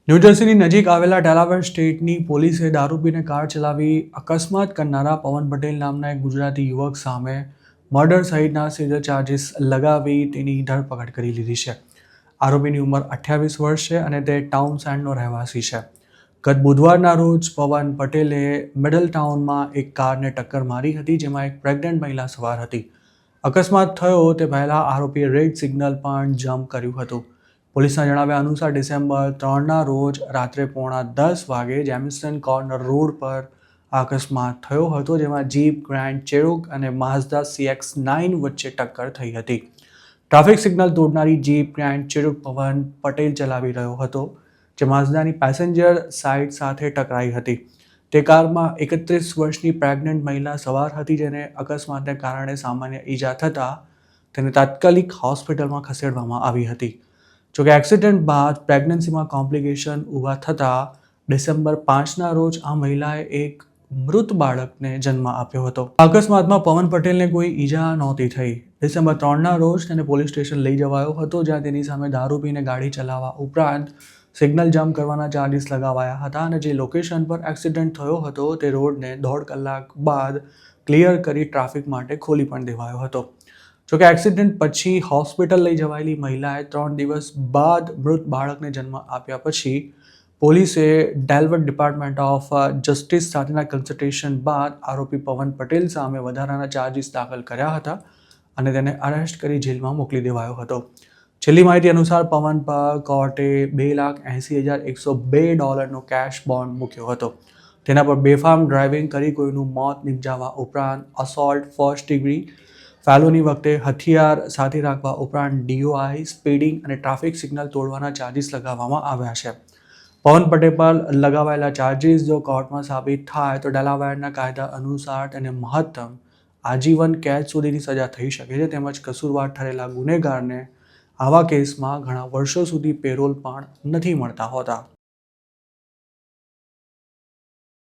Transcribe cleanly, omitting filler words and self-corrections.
ન્યૂજર્સીની નજીક આવેલા ડેલાવેર સ્ટેટની પોલીસે દારૂ પીને કાર ચલાવી અકસ્માત કરનારા પવન પટેલ નામના એક ગુજરાતી યુવક સામે મર્ડર સહિતના સીધા ચાર્જીસ લગાવી તેની ધરપકડ કરી લીધી છે. આરોપીની ઉંમર 28 વર્ષ છે અને તે ટાઉનશેન્ડનો રહેવાસી છે. ગત બુધવારના રોજ પવન પટેલે મિડલ ટાઉનમાં એક કારને ટક્કર મારી હતી, જેમાં એક પ્રેગ્નન્ટ મહિલા સવાર હતી. અકસ્માત થયો તે પહેલા આરોપીએ રેડ સિગ્નલ પણ જમ્પ કર્યું હતું. પોલીસના જણાવ્યા અનુસાર ડિસેમ્બર 3ના રોજ રાત્રે 9:30 વાગે જેમિસન કોર્નર રોડ પર અકસ્માત થયો હતો, જેમાં જીપ ગ્રેન્ડ ચેરોક અને માઝદા CX-9 વચ્ચે ટક્કર થઈ હતી. ટ્રાફિક સિગ્નલ તોડનારી જીપ ગ્રેન્ડ ચેરોક પવન પટેલ ચલાવી રહ્યો હતો, જે માઝદાની પેસેન્જર સાઇડ સાથે ટકરાઈ હતી. તે કારમાં 31 વર્ષની પ્રેગ્નન્ટ મહિલા સવાર હતી, જેને અકસ્માતને કારણે સામાન્ય ઈજા થતાં તેને તાત્કાલિક હોસ્પિટલમાં ખસેડવામાં આવી હતી. જોકે એક્સિડન્ટ બાદ પ્રેગ્નન્સીમાં કોમ્પ્લિકેશન ઊભા થતાં ડિસેમ્બર 5ના રોજ આ મહિલાએ એક મૃત બાળકને જન્મ આપ્યો હતો. અકસ્માતમાં પવન પટેલને કોઈ ઈજા નહોતી થઈ. ડિસેમ્બર 3ના રોજ તેને પોલીસ સ્ટેશન લઈ જવાયો હતો, જ્યાં તેની સામે દારૂ પીને ગાડી ચલાવવા ઉપરાંત સિગ્નલ જમ્પ કરવાના ચાર્જીસ લગાવાયા હતા અને જે લોકેશન પર એક્સિડન્ટ થયો હતો તે રોડને 1.5 કલાક બાદ ક્લિયર કરી ટ્રાફિક માટે ખોલી પણ દેવાયો હતો. જોકે એક્સિડન્ટ પછી હોસ્પિટલ લઈ જવાયેલી મહિલાએ 3 દિવસ બાદ મૃત બાળકને જન્મ આપ્યા પછી પોલીસે ડેલવર ડિપાર્ટમેન્ટ ઓફ જસ્ટિસ સાથેના કન્સલ્ટેશન બાદ આરોપી પવન પટેલ સામે વધારાના ચાર્જીસ દાખલ કર્યા હતા અને તેને અરેસ્ટ કરી જેલમાં મોકલી દેવાયો હતો. છેલ્લી માહિતી અનુસાર પવન પર કોર્ટે $2,80,102 કેશ બોન્ડ મૂક્યો હતો. તેના પર બેફામ ડ્રાઇવિંગ કરી કોઈનું મોત નિપજાવવા ઉપરાંત અસોલ્ટ ફર્સ્ટ ડિગ્રી, ફેલોની વખતે હથિયાર સાથે રાખવા ઉપરાંત DOI, સ્પીડિંગ અને ટ્રાફિક સિગ્નલ તોડવાના ચાર્જીસ લગાવવામાં આવ્યા છે. પવન પટેલ પર લગાવાયેલા ચાર્જીસ જો કોર્ટમાં સાબિત થાય તો ડેલાવેરના કાયદા અનુસાર તેને મહત્તમ આજીવન કેદ સુધીની સજા થઈ શકે છે. તેમજ કસૂરવાર ઠરેલા ગુનેગારને આવા કેસમાં ઘણા વર્ષો સુધી પેરોલ પણ નથી મળતા હોતા.